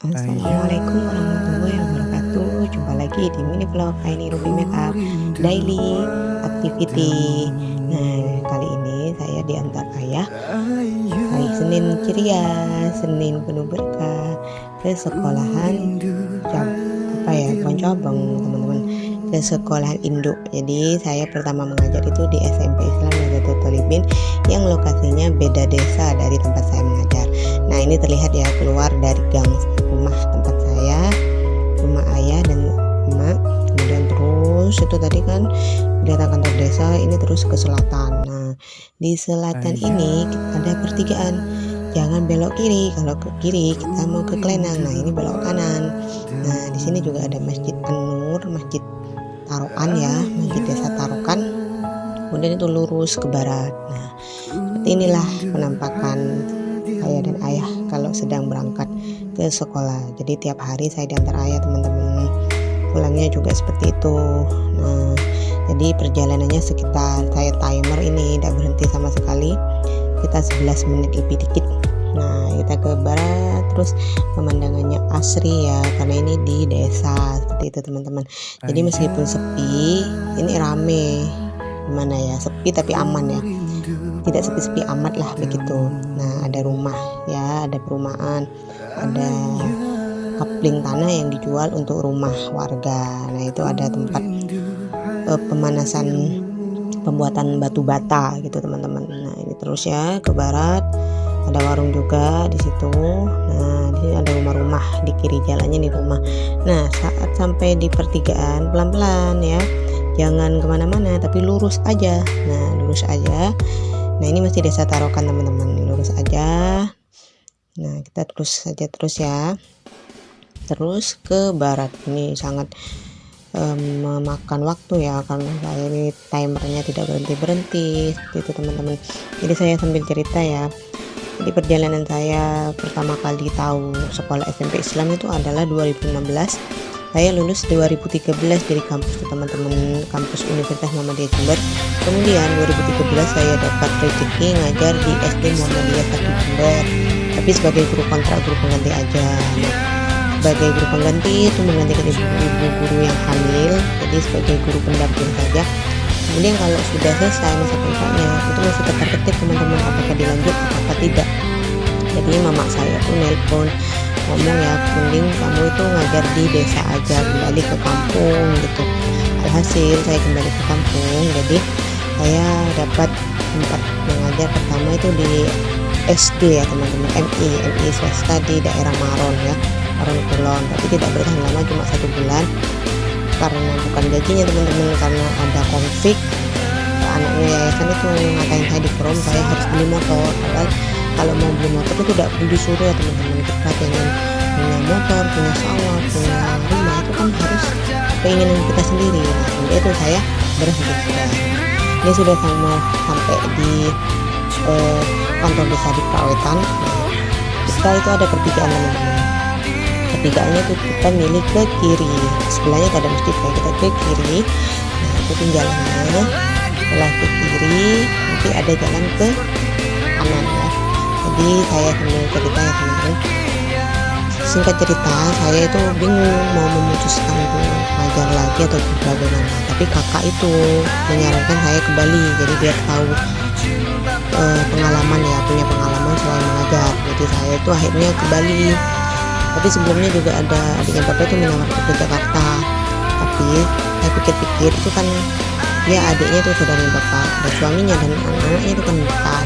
Assalamualaikum warahmatullahi wabarakatuh. Jumpa lagi di mini vlog Aini Ruby Makeup Daily Activity. Nah, kali ini saya diantar ayah hari Senin ceria, Senin penuh berkah ke sekolahan bukan cabang teman-teman, ke sekolahan induk. Jadi saya pertama mengajar itu di SMP Islam Nahdlatul Thalibin yang lokasinya beda desa dari tempat saya mengajar. Nah, ini terlihat ya, keluar dari gang rumah tempat saya, rumah ayah dan emak, kemudian terus itu tadi kan kelihatan kantor desa, ini terus ke selatan. Nah, di selatan ini ada pertigaan, jangan belok kiri, kalau ke kiri kita mau ke Klenang. Nah, ini belok kanan. Nah, di sini juga ada Masjid An-Nur, Masjid Tarokan ya, Masjid Desa Tarokan. Kemudian itu lurus ke barat. Nah, seperti inilah penampakan saya dan ayah kalau sedang berangkat ke sekolah. Jadi tiap hari saya diantar ayah teman-teman, pulangnya juga seperti itu. Nah, jadi perjalanannya sekitar, saya timer ini tidak berhenti sama sekali, kita 11 menit lebih dikit. Nah, kita ke barat, terus pemandangannya asri ya, karena ini di desa seperti itu teman-teman. Jadi meskipun sepi, ini rame, gimana ya, sepi tapi aman ya, tidak sepi-sepi amat lah begitu. Nah, ada rumah ya, ada perumahan, ada kapling tanah yang dijual untuk rumah warga. Nah, itu ada tempat pemanasan, pembuatan batu bata gitu teman-teman. Nah, ini terus ya ke barat, ada warung juga di situ. Nah, di sini ada rumah-rumah, di kiri jalannya di rumah. Nah, saat sampai di pertigaan, pelan-pelan ya, jangan kemana-mana tapi lurus aja. Nah, lurus aja. Nah, ini masih desa Tarokan teman-teman, lurus aja. Nah, kita terus saja terus ya, terus ke barat. Ini sangat memakan waktu ya, karena saya ini timernya tidak berhenti-berhenti seperti itu teman-teman. Jadi saya sambil cerita ya. Jadi perjalanan saya pertama kali tahu sekolah SMP Islam itu adalah 2016. Saya lulus 2013 dari kampus teman-teman, kampus Universitas Muhammadiyah Jember. Kemudian 2013 saya dapat rezeki ngajar di SD Muhammadiyah 1 Jember, tapi sebagai guru kontrak, guru pengganti aja. Nah, sebagai guru pengganti itu menggantikan ibu-ibu guru yang hamil, jadi sebagai guru pendamping saja. Kemudian kalau sudah selesai masa kontraknya, itu masih ketar-ketir teman-teman, apakah dilanjut apakah tidak. Jadi mama saya tuh nelpon, ngomong ya, mending kamu itu ngajar di desa aja, kembali ke kampung gitu. Alhasil saya kembali ke kampung, jadi saya dapat tempat mengajar pertama itu di SD ya teman-teman, MI swasta di daerah Maron ya, Maron Kulon. Tapi tidak bertahan lama, cuma 1 bulan, karena bukan gajinya teman-teman, karena ada konflik. Anaknya yayasan itu ngatain saya di forum saya harus beli motor, padahal kalau mau beli motor itu tidak disuruh ya teman-teman. Kita pengen punya motor, punya sawah, punya rumah, itu kan harus keinginan kita sendiri. Nah, kemudian itu saya berhenti sudah. Ini sudah sampai di kantor desa di Prawetan. Nah, kita itu ada pertigaan teman-teman. Pertigaannya itu kita milih ke kiri, sebelahnya itu ada masjid ya, kita ke kiri. Nah, itu jalannya, setelah ke kiri nanti ada jalan ke kanan ya. Jadi saya sambil cerita ya teman-teman, singkat cerita saya itu bingung mau memutuskan itu ngajar lagi atau bagaimana, tapi kakak itu menyarankan saya ke Bali, jadi biar tahu pengalaman ya, punya pengalaman selain mengajar. Jadi saya itu akhirnya ke Bali, tapi sebelumnya juga ada adiknya bapak itu menawarkan ke Jakarta, tapi saya pikir-pikir itu kan dia adiknya itu saudaranya bapak dan suaminya dan anak-anaknya itu kan bukan.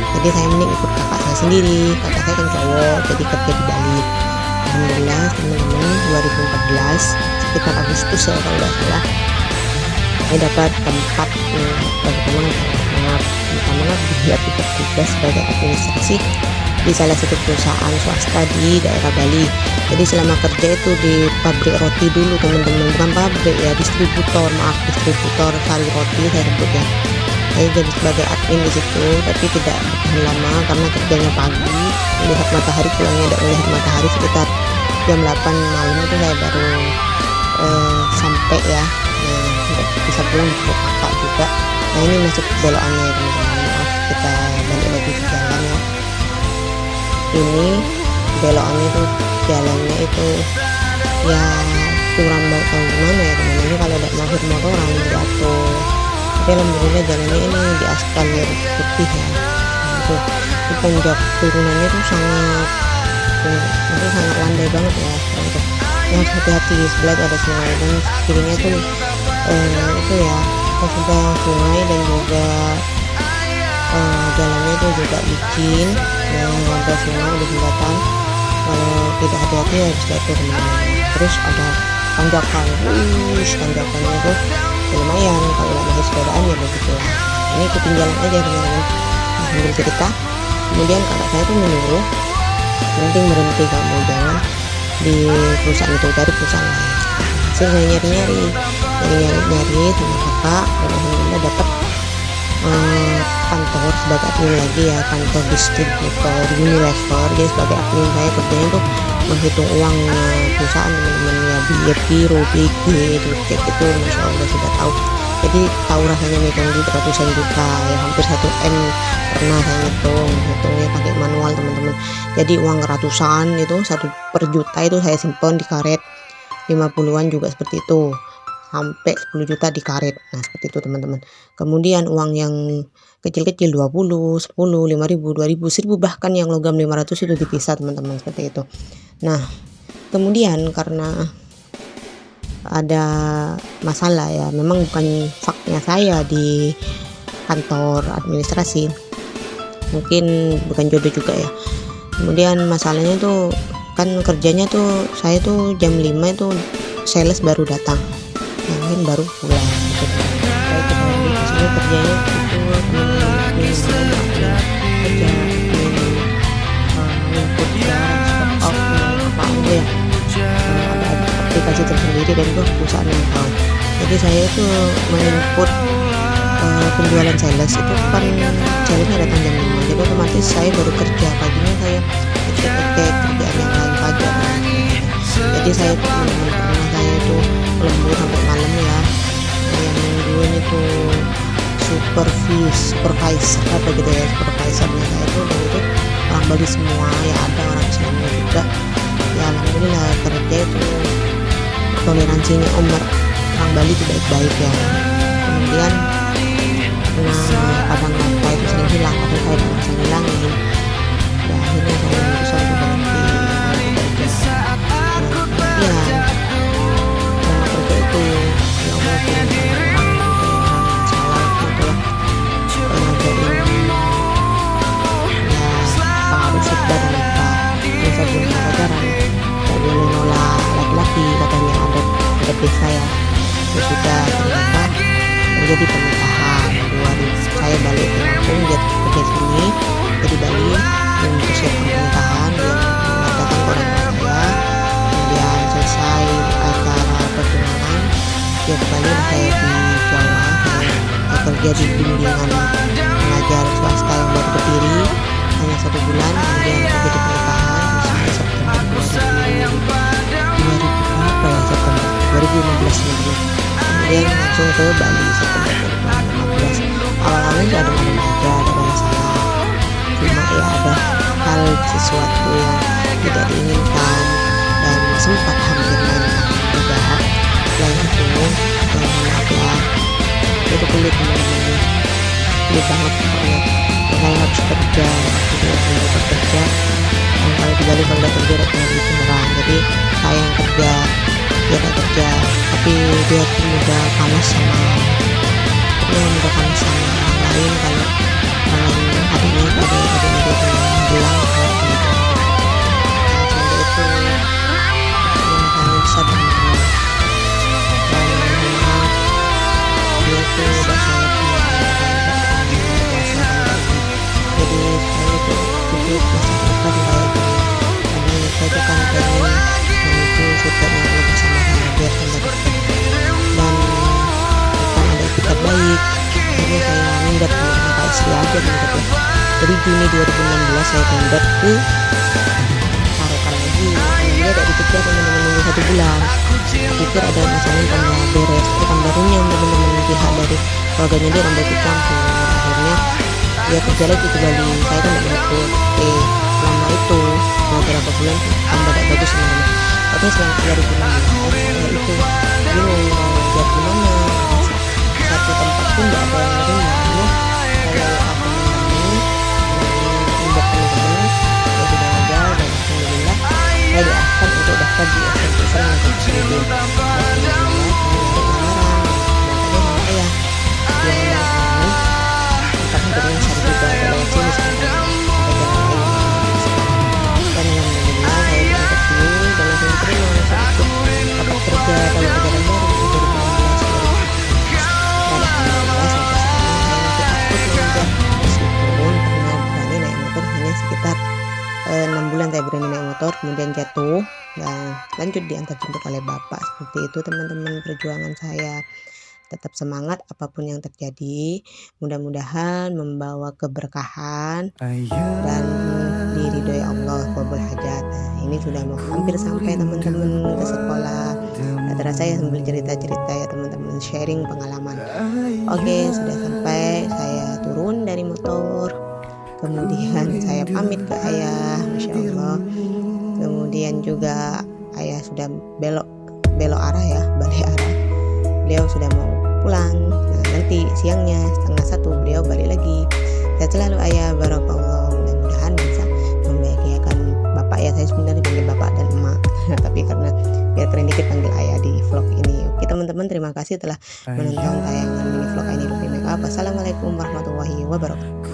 Jadi saya mending ikut kakak saya sendiri, kakak saya kan cowok, jadi kerja di Bali. Alhamdulillah teman-teman, 2014 sekitar Agustus ya kalau nggak salah, saya dapat tempat pertama buat bekerja sebagai administrasi di salah satu perusahaan swasta di daerah Bali. Jadi selama kerja itu di pabrik roti dulu teman-teman, bukan pabrik ya, distributor sari roti saya sebut ya. Saya jadi sebagai admin di situ, tapi tidak bertahan lama karena kerjanya pagi, melihat matahari, pulangnya tidak melihat matahari, sekitar jam 8 malam itu saya baru sampai ya. Nah, bisa pulang ke kakak juga. Nah, ini masuk belokannya ya teman-teman, maaf kita balik lagi ke jalan ya. Ini belokannya itu jalannya itu ya curam banget, atau gimana ya teman, ini kalau tidak mahir motoran jatuh. Tapi alhamdulillah jalannya ini di aspal yang putih ya. Nah, itu tanjak turunannya itu sangat landai banget ya. Untuk yang harus hati-hati, di sebelah itu ada sungai dan kirinya tuh itu ya sudah sungai, dan juga jalannya itu juga licin dan ada sungai di jembatan. Kalau tidak hati-hati ya bisa jatuh teman-teman. Terus ada tanjakan, tanjakannya itu lumayan, kalau nggak pakai sepedaan ya begitulah. Ini ketinggalan aja teman-teman. Nah, sambil cerita, kemudian kakak saya tuh menyuruh penting berhenti, kamu jangan di perusahaan itu, cari perusahaan lain. Hasil saya nyari-nyari sama kakak, dan alhamdulillah dapat kantor sebagai admin lagi ya, kantor distributor Unilever. Jadi sebagai admin saya kerjanya tuh menghitung uangnya perusahaan teman-teman ya, biro BG itu cek itu, masya Allah sudah tahu. Jadi tahu rasanya megang duit ratusan juta ya, hampir 1 M pernah saya hitungnya pakai manual teman-teman. Jadi uang ratusan itu 1/juta itu saya simpan di karet, 50-an juga seperti itu, sampai 10 juta di karet. Nah seperti itu teman-teman. Kemudian uang yang kecil-kecil 20, 10, 5.000, 2.000, 1.000, bahkan yang logam 500 itu dipisah teman-teman, seperti itu. Nah kemudian karena ada masalah ya, memang bukan faknya saya di kantor administrasi, mungkin bukan jodoh juga ya. Kemudian masalahnya tuh kan kerjanya tuh saya tuh jam 5 itu sales baru datang, mungkin baru pulang gitu. Saya kembali ke sini kerjanya itu kerja input ya, stock out apa ya, ada aplikasi tersendiri dan itu perusahaan yang tahu. Jadi saya itu menginput penjualan sales itu kan salesnya datang jam 5, jadi otomatis saya baru kerja paginya, saya cek kerjaan yang lain pagi. Jadi saya tuh pernah saya itu lembur sampai malam ya, yang nungguin itu supervisor apa gitu ya, supervisornya saya tuh, dan itu orang Bali semua ya, ada orang Islamnya juga ya. Alhamdulillah kerja itu toleransinya orang Bali itu baik-baik ya. Kemudian kadang apa itu sering hilang, kadang saya tidak bisa hilangin ya, akhirnya saya memutuskan untuk berhenti kerja. Kemudian kerja itu ya Allah turunkan orang gitu ya, orang salah gitu ya, ngajarin ya pengaruh khutbah dan apa yang saya belum pelajaran, tidak boleh nolak laki-laki katanya, ada desa ya. Ya sudah, ternyata menjadi pernikahan 2000 saya balik ke Lampung, dia kerja sini, jadi Bali dan mempersiapkan pernikahan, dia mengadakan orang tua saya. Kemudian selesai acara pertunangan, dia kembali, saya di Jawa, saya kerja di bimbingan pengajar swasta yang baru berdiri hanya 1 bulan. Kemudian terjadi pernikahan selesai September 2015 ini. Kemudian langsung ke Bali September 2015. Awal-awalnya tidak ada masalah aja, ada masalah, cuma ya ada hal sesuatu yang tidak diinginkan dan sempat hampir menikah juga. Selain itu yang maaf ya, itu kulit teman-teman, kulit banget pokoknya. Saya harus kerja, jadi saya harus kerja. Dan kalau di Bali kalau udah kerja udah punya duit beneran, jadi saya yang kerja, dia gak kerja, tapi dia tuh mudah panas sama orang lain. Kalau adiknya itu ada dia yang bilang kalau gitu. Nah sehingga itu masalah besar teman-teman. Dan maaf, dia tuh udah sangat jadi saya itu hidup masa depan baik. Kadang saya itu kan pengen menuju surga yang Allah bersama-sama, biar sampai dekat dan bukan ada etikat baik. Akhirnya saya minggat sama Pak istri aja minggat ya. Jadi Juni 2016 saya minggat ke Tarukan lagi. Dia tidak dikejar teman-teman, nunggu 1 bulan. Pikir ada masalah tambah beres, tambah runyam teman-teman, pihak dari keluarganya dia tambah ikut campur. Akhirnya dia kerja lagi ke Bali. Saya kan tidak ikut. Lama itu beberapa bulan tambah tidak bagus sama pokoknya selama 2016 saya itu bingung mau buat gimana, satu tempat pun nggak ada yang nerima ya. Kalau aku menemui untuk teman-teman saya sudah ngajar, dan alhamdulillah saya diarahkan untuk daftar di SMP Islam Negeri Cibubur. Alhamdulillah saya untuk lamaran dan tanya sama ayah yang mau kita kebetulan cari juga ada lewat sini sebentar ada jalan lain dan alhamdulillah saya diinterview dan langsung diterima langsung ikut dapat kerja kalau ajaran baru di 2016 dan alhamdulillah sampai sekarang saya masih aktif mengajar meskipun pernah berani naik motor hanya sekitar 6 bulan saya berani naik motor, kemudian jatuh dan lanjut diantar jemput oleh bapak. Seperti itu teman-teman perjuangan saya. Tetap semangat apapun yang terjadi, mudah-mudahan membawa keberkahan dan diridhoi Allah qabul hajat. Nah, ini sudah mau hampir sampai teman-teman ke sekolah. Gak terasa ya sambil cerita-cerita ya teman-teman, sharing pengalaman. Oke, sudah sampai, saya turun dari motor, kemudian saya pamit ke ayah, Masya Allah. Kemudian juga ayah sudah belok arah ya, balik arah. Beliau sudah mau pulang. Nah, nanti siangnya 12:30 beliau balik lagi. Sehat selalu ayah, barakallah. Mudah-mudahan bisa membahagiakan bapak ya. Saya sebenarnya panggil bapak dan emak tapi karena biar keren dikit panggil ayah di vlog ini. Oke teman-teman, terima kasih telah menonton tayangan mini vlog ini Lutfi Makeup. Wassalamualaikum warahmatullahi wabarakatuh.